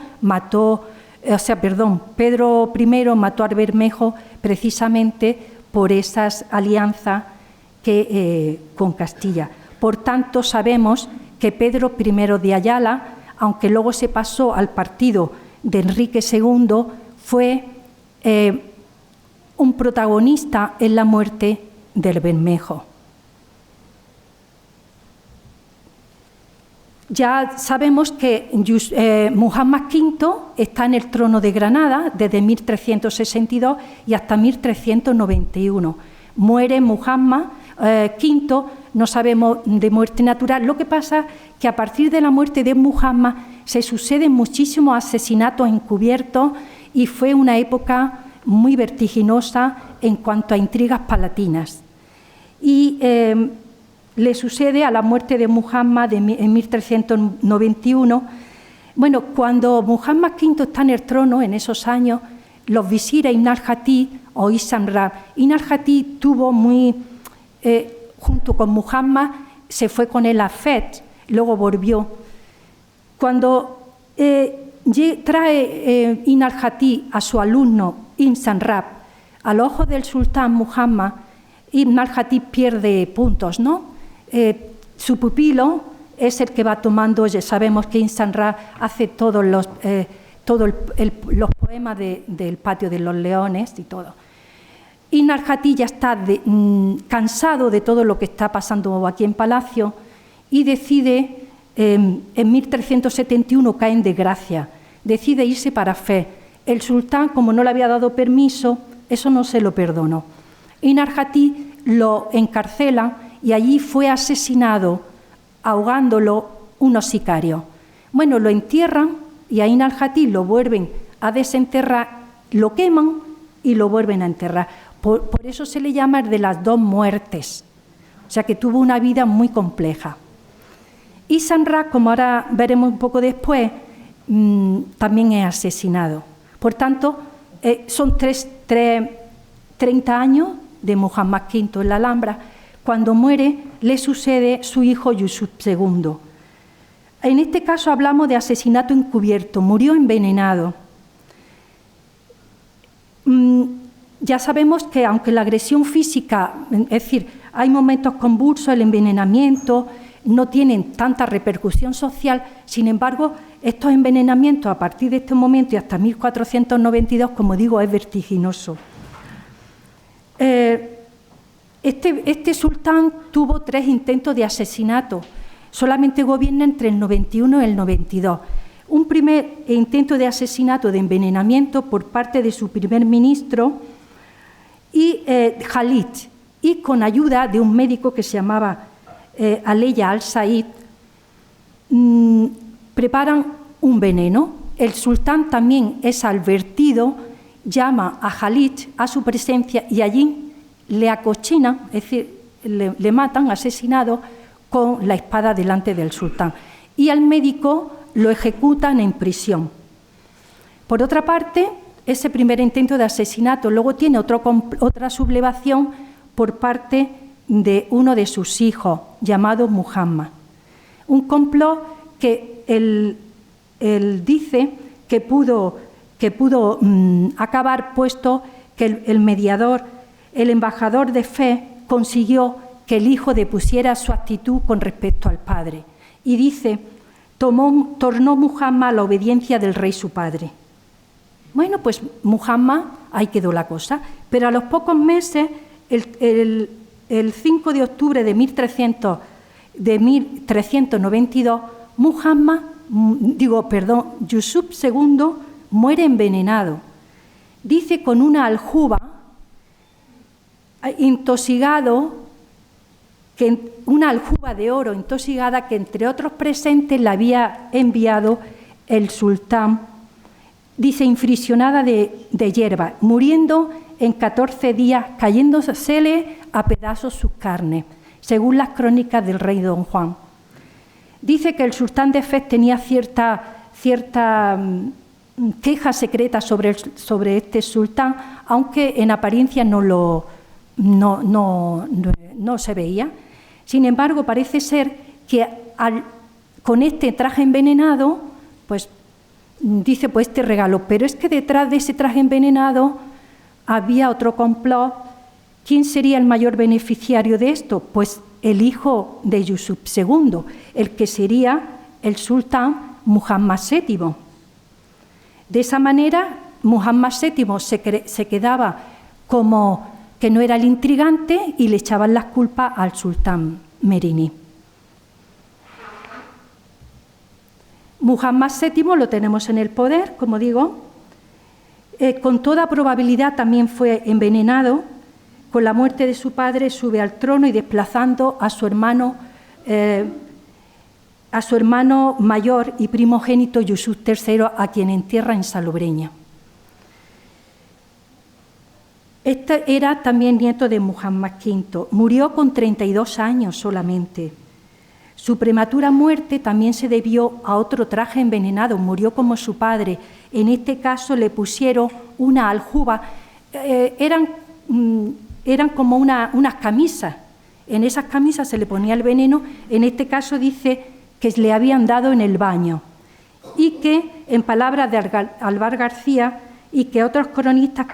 Pedro I mató al Bermejo precisamente por esas alianzas con Castilla. Por tanto, sabemos que Pedro I de Ayala, aunque luego se pasó al partido de Enrique II, fue un protagonista en la muerte del Bermejo. Ya sabemos que Muhammad V está en el trono de Granada desde 1362 y hasta 1391. Muere Muhammad V, no sabemos de muerte natural. Lo que pasa es que a partir de la muerte de Muhammad se suceden muchísimos asesinatos encubiertos y fue una época muy vertiginosa en cuanto a intrigas palatinas. Y le sucede a la muerte de Muhammad en 1391. Bueno, cuando Muhammad V está en el trono, en esos años, los visires Ibn al-Jatí o Isamrab. Ibn al-Jatí tuvo junto con Muhammad, se fue con él a Fez, luego volvió. Cuando trae Ibn al-Jatí a su alumno Isamrab a los ojos del sultán Muhammad, Ibn al-Jatí pierde puntos, ¿no? Su pupilo es el que va tomando, ya sabemos que Isamrab hace todos los poemas del Patio de los Leones y todo. Ibn al-Jatí ya está cansado de todo lo que está pasando aquí en Palacio y decide, en 1371 cae en desgracia, decide irse para Fez. El sultán, como no le había dado permiso, eso no se lo perdonó. Ibn al-Jatí lo encarcela y allí fue asesinado, ahogándolo unos sicarios. Bueno, lo entierran y a Ibn al-Jatí lo vuelven a desenterrar, lo queman y lo vuelven a enterrar. Por eso se le llama el de las dos muertes. O sea que tuvo una vida muy compleja. Isamrab, como ahora veremos un poco después, también es asesinado. Por tanto, son 30 años de Muhammad V en la Alhambra. Cuando muere, le sucede su hijo Yusuf II. En este caso hablamos de asesinato encubierto, murió envenenado. Ya sabemos que aunque la agresión física, es decir, hay momentos convulsos, el envenenamiento, no tienen tanta repercusión social, sin embargo, estos envenenamientos a partir de este momento y hasta 1492, como digo, es vertiginoso. Este sultán tuvo 3 intentos de asesinato, solamente gobierna entre el 91 y el 92. Un primer intento de asesinato, de envenenamiento por parte de su primer ministro y Khalid, y con ayuda de un médico que se llamaba Aleya al-Said, preparan un veneno. El sultán también es advertido, llama a Khalid a su presencia y allí le acochinan, es decir, le matan, asesinado, con la espada delante del sultán. Y al médico lo ejecutan en prisión. Por otra parte, ese primer intento de asesinato luego tiene otra sublevación por parte de uno de sus hijos, llamado Muhammad. Un complot que él dice que pudo acabar, puesto que el mediador el embajador de fe consiguió que el hijo depusiera su actitud con respecto al padre. Y dice, tornó Muhammad a la obediencia del rey su padre. Bueno, pues Muhammad, ahí quedó la cosa. Pero a los pocos meses, el 5 de octubre de 1392, Yusuf II muere envenenado. Dice con una aljuba, una aljuba de oro intoxicada que entre otros presentes le había enviado el sultán, dice infusionada de hierba, muriendo en 14 días, cayéndosele a pedazos sus carnes, según las crónicas del rey Don Juan. Dice que el sultán de Fez tenía cierta queja secreta sobre este sultán, aunque en apariencia no se veía. Sin embargo, parece ser que con este traje envenenado, pues dice pues este regalo, pero es que detrás de ese traje envenenado había otro complot. ¿Quién sería el mayor beneficiario de esto? Pues el hijo de Yusuf II, el que sería el sultán Muhammad VII. De esa manera, Muhammad VII se quedaba como que no era el intrigante y le echaban las culpas al sultán Merini. Muhammad VII lo tenemos en el poder, como digo. Con toda probabilidad también fue envenenado. Con la muerte de su padre sube al trono y desplazando a su hermano mayor y primogénito Yusuf III, a quien entierra en Salobreña. Este era también nieto de Muhammad V. Murió con 32 años solamente. Su prematura muerte también se debió a otro traje envenenado. Murió como su padre. En este caso le pusieron una aljuba. Eran como unas camisas. En esas camisas se le ponía el veneno. En este caso dice que le habían dado en el baño. Y que, en palabras de Alvar García y que otros cronistas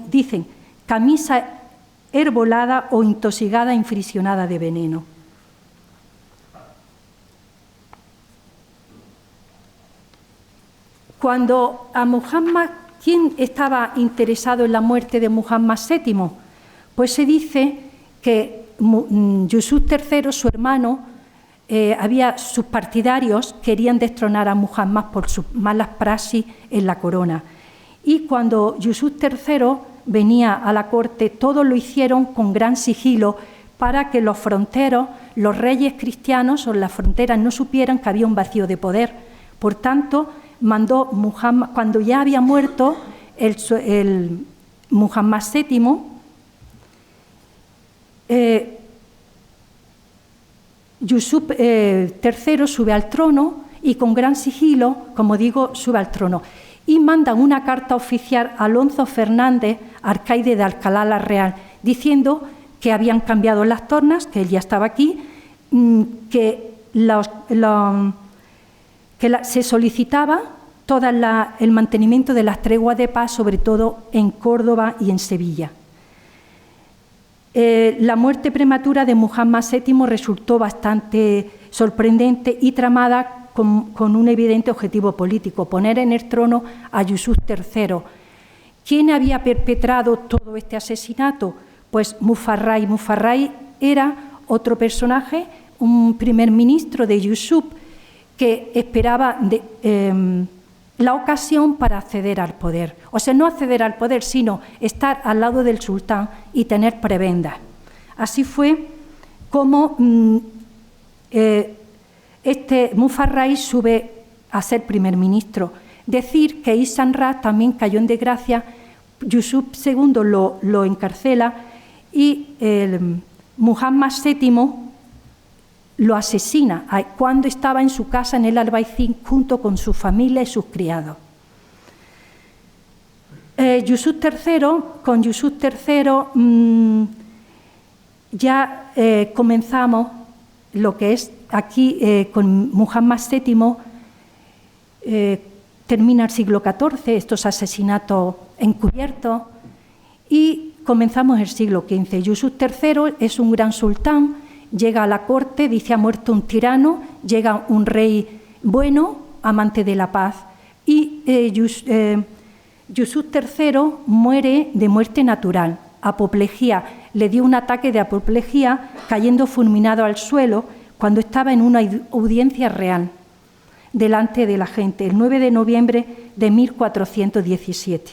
dicen, camisa herbolada o intoxicada infusionada de veneno. Cuando a Muhammad, ¿quién estaba interesado en la muerte de Muhammad VII? Pues se dice que Yusuf III, su hermano, sus partidarios querían destronar a Muhammad por sus malas praxis en la corona. Y cuando Yusuf III venía a la corte, todos lo hicieron con gran sigilo para que los fronteros, los reyes cristianos o las fronteras no supieran que había un vacío de poder. Por tanto, mandó Muhammad, cuando ya había muerto el Muhammad VII, Yusuf III sube al trono y con gran sigilo, como digo, sube al trono. Y mandan una carta oficial a Alonso Fernández, alcaide de Alcalá la Real, diciendo que habían cambiado las tornas, que él ya estaba aquí, que se solicitaba todo el mantenimiento de las treguas de paz, sobre todo en Córdoba y en Sevilla. La muerte prematura de Muhammad VII resultó bastante sorprendente y tramada con un evidente objetivo político, poner en el trono a Yusuf III. ¿Quién había perpetrado todo este asesinato? Pues Mufarray. Mufarray era otro personaje, un primer ministro de Yusuf, que esperaba la ocasión para acceder al poder. O sea, no acceder al poder, sino estar al lado del sultán y tener prebendas. Así fue como Mufarray sube a ser primer ministro. Decir que Ihsan Ra también cayó en desgracia, Yusuf II lo encarcela y Muhammad VII lo asesina cuando estaba en su casa en el Albaicín junto con su familia y sus criados. Con Yusuf III ya comenzamos lo que es aquí con Muhammad VII, termina el siglo XIV, estos asesinatos encubiertos, y comenzamos el siglo XV. Yusuf III es un gran sultán, llega a la corte, dice ha muerto un tirano, llega un rey bueno, amante de la paz. Y Yusuf III muere de muerte natural, apoplejía. Le dio un ataque de apoplejía cayendo fulminado al suelo cuando estaba en una audiencia real delante de la gente, el 9 de noviembre de 1417.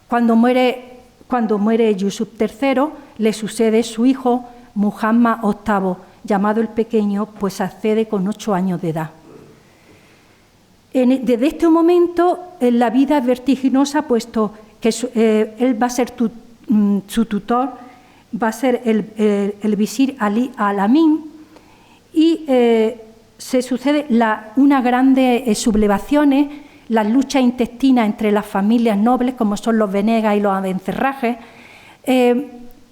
Cuando muere Yusuf III, le sucede su hijo Muhammad VIII, llamado el Pequeño, pues accede con 8 años de edad. Desde este momento, la vida es vertiginosa, puesto que él va a ser su tutor, va a ser el visir Ali al-Amin, y se sucede unas grandes sublevaciones, las luchas intestinas entre las familias nobles, como son los Venegas y los Abencerrajes,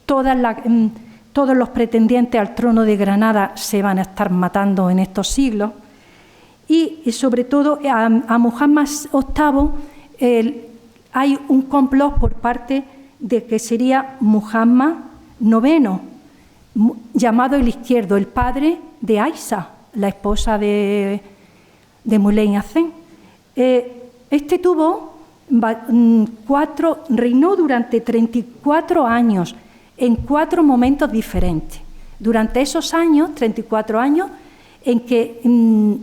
todos los pretendientes al trono de Granada se van a estar matando en estos siglos, y sobre todo a Muhammad VIII hay un complot por parte de que sería Muhammad IX, llamado el Izquierdo, el padre de Aisha, la esposa de Moulay Hassan. Este reinó durante 34 años, en 4 momentos diferentes. Durante esos años, 34 años, en que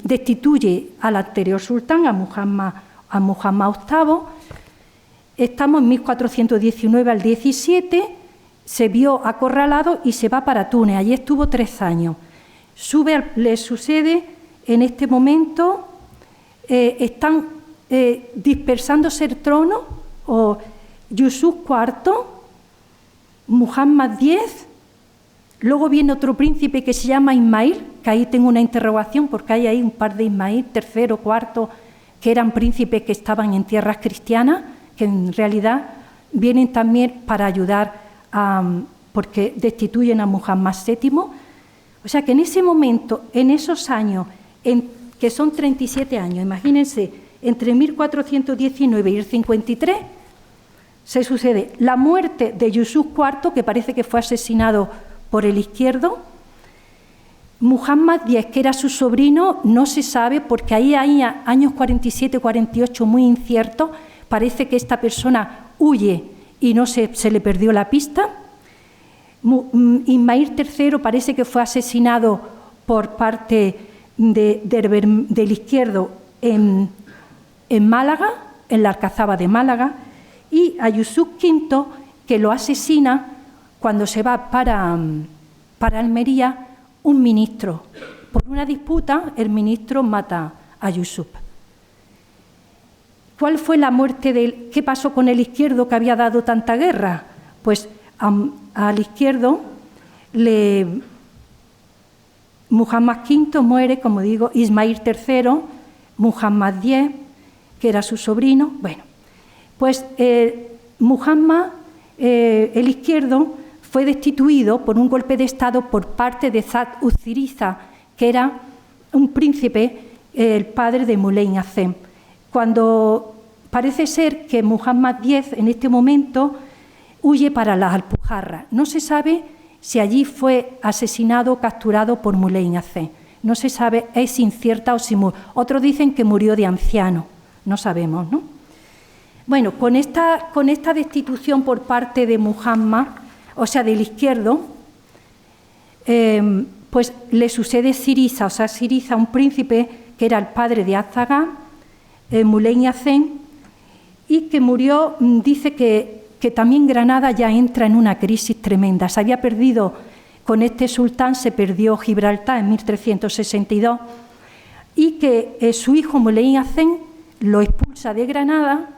destituye al anterior sultán, a Muhammad VIII, estamos en 1419 al 17, se vio acorralado y se va para Túnez. Allí estuvo 3 años. Le sucede en este momento, están dispersándose el trono, Yusuf IV, Muhammad X, luego viene otro príncipe que se llama Ismail, que ahí tengo una interrogación porque hay ahí un par de Ismail, tercero, cuarto, que eran príncipes que estaban en tierras cristianas, que en realidad vienen también para ayudar porque destituyen a Muhammad VII. O sea que en ese momento, en esos años, que son 37 años, imagínense, entre 1419 y el 53, se sucede la muerte de Yusuf IV, que parece que fue asesinado por el Izquierdo. Muhammad X, que era su sobrino, no se sabe, porque ahí hay años 47-48 muy inciertos. Parece que esta persona huye y no se le perdió la pista. Ismail III parece que fue asesinado por parte del Izquierdo en Málaga, en la Alcazaba de Málaga, y a Yusuf V, que lo asesina cuando se va para Almería un ministro. Por una disputa, el ministro mata a Yusuf. ¿Cuál fue la muerte qué pasó con el Izquierdo que había dado tanta guerra? Pues al Izquierdo Muhammad V muere, como digo, Ismail III, Muhammad X, que era su sobrino. Bueno, pues Muhammad, el Izquierdo, fue destituido por un golpe de Estado por parte de Saad uz-Ziriza, que era un príncipe, el padre de Moulay Hassan. Cuando parece ser que Muhammad X en este momento huye para las Alpujarras. No se sabe si allí fue asesinado o capturado por Moulay Hassan. No se sabe, es incierta o si murió. Otros dicen que murió de anciano, no sabemos, ¿no? Bueno, con esta destitución por parte de Muhammad, o sea, del Izquierdo, pues le sucede Siriza, un príncipe que era el padre de Az-Zaghal, Moulay Hassan, y que murió. Dice que también Granada ya entra en una crisis tremenda. Se había perdido, con este sultán se perdió Gibraltar en 1362, y que su hijo Moulay Hassan lo expulsa de Granada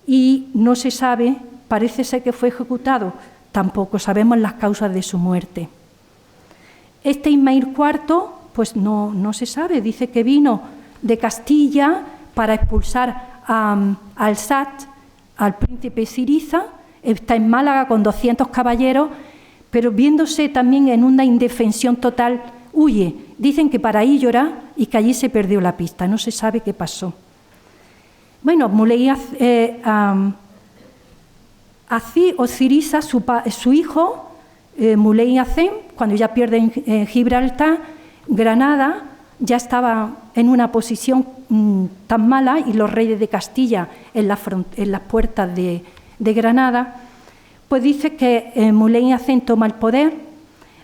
y no se sabe, parece ser que fue ejecutado, tampoco sabemos las causas de su muerte. Este Ismail IV, pues no se sabe, dice que vino de Castilla para expulsar al Saad, al príncipe Siriza, está en Málaga con 200 caballeros, pero viéndose también en una indefensión total, huye. Dicen que para ahí llorar y que allí se perdió la pista, no se sabe qué pasó. Bueno, Así Osirisa, su hijo, Muley Hacén, cuando ya pierde en Gibraltar, Granada ya estaba en una posición tan mala y los reyes de Castilla en las puertas de Granada, pues dice que Muley Hacén toma el poder,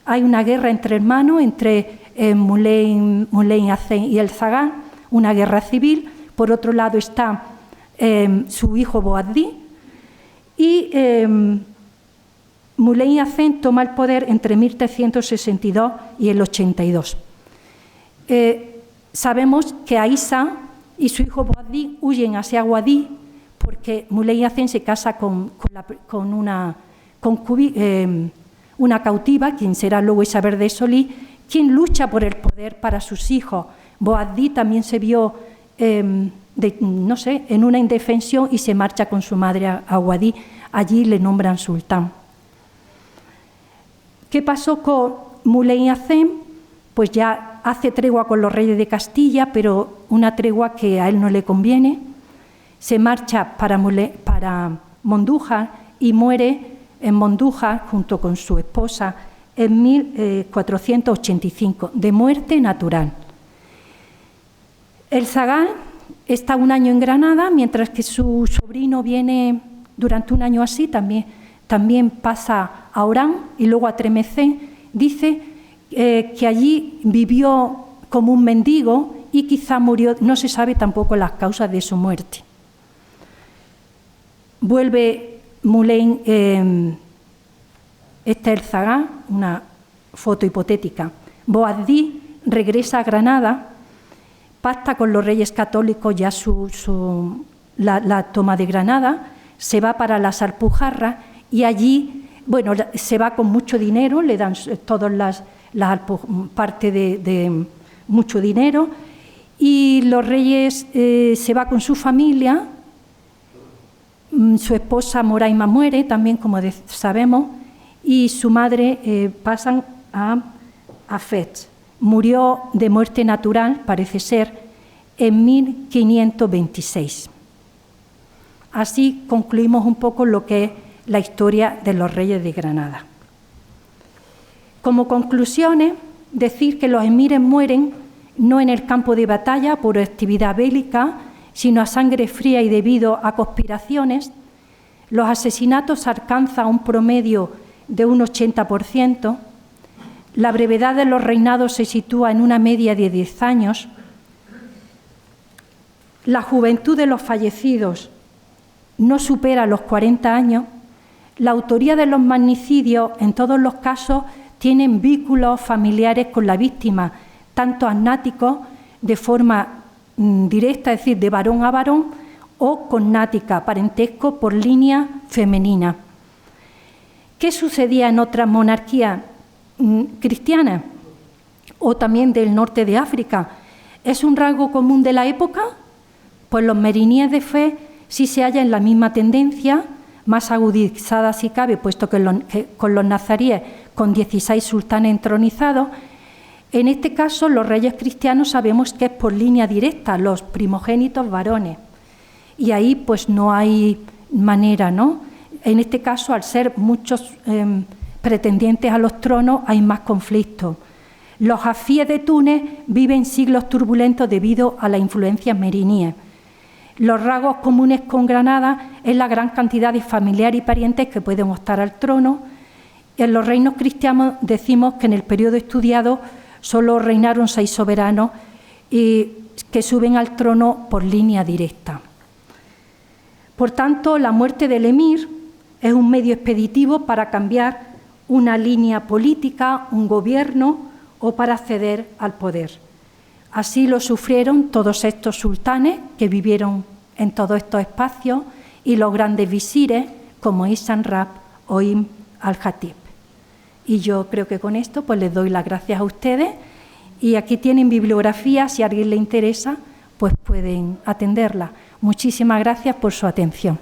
hay una guerra entre hermanos, entre Muley Hacén y el Zagán, una guerra civil. Por otro lado está su hijo Boabdil, y Muley Hacén toma el poder entre 1362 y el 82. Sabemos que Aïssa y su hijo Boabdil huyen hacia Guadix porque Muley Hacén se casa con una cautiva, quien será luego Isabel de Solís, quien lucha por el poder para sus hijos. Boabdil también se vio en una indefensión y se marcha con su madre a Guadix. Allí le nombran sultán. ¿Qué pasó con Muley Hacén? Pues ya hace tregua con los reyes de Castilla, pero una tregua que a él no le conviene. Se marcha para Mondújar y muere en Mondújar junto con su esposa en 1485, de muerte natural. El Zagán está un año en Granada, mientras que su sobrino viene durante un año así, también pasa a Orán y luego a Tremecén. Dice que allí vivió como un mendigo y quizá murió, no se sabe tampoco las causas de su muerte. Vuelve Muley, este es el Zagán, una foto hipotética. Boabdil regresa a Granada, pacta con los reyes católicos ya la toma de Granada, se va para las Alpujarras y allí, se va con mucho dinero, le dan todas parte de mucho dinero, y los reyes se va con su familia. Su esposa Moraima muere también, como sabemos, y su madre pasan a Fez. Murió de muerte natural, parece ser, en 1526. Así concluimos un poco lo que es la historia de los reyes de Granada. Como conclusiones, decir que los emires mueren no en el campo de batalla por actividad bélica, sino a sangre fría y debido a conspiraciones. Los asesinatos alcanzan un promedio de un 80%. La brevedad de los reinados se sitúa en una media de 10 años. La juventud de los fallecidos no supera los 40 años. La autoría de los magnicidios, en todos los casos, tienen vínculos familiares con la víctima, tanto agnáticos de forma directa, es decir, de varón a varón, o cognática, parentesco por línea femenina. ¿Qué sucedía en otras monarquías cristianas o también del norte de África? ¿Es un rasgo común de la época? Pues los meriníes de Fez sí se hallan en la misma tendencia, más agudizada si cabe, puesto que con los nazaríes, con 16 sultanes entronizados. En este caso, los reyes cristianos sabemos que es por línea directa, los primogénitos varones. Y ahí pues no hay manera, ¿no? En este caso, al ser muchos pretendientes a los tronos, hay más conflictos. Los jafíes de Túnez viven siglos turbulentos debido a las influencias meriníes. Los rasgos comunes con Granada es la gran cantidad de familiares y parientes que pueden optar al trono. En los reinos cristianos decimos que en el periodo estudiado solo reinaron 6 soberanos y que suben al trono por línea directa. Por tanto, la muerte del emir es un medio expeditivo para cambiar una línea política, un gobierno o para acceder al poder. Así lo sufrieron todos estos sultanes que vivieron en todos estos espacios y los grandes visires como Ihsan Rab o Ibn al-Jatib. Y yo creo que con esto pues les doy las gracias a ustedes y aquí tienen bibliografía, si a alguien le interesa pues pueden atenderla. Muchísimas gracias por su atención.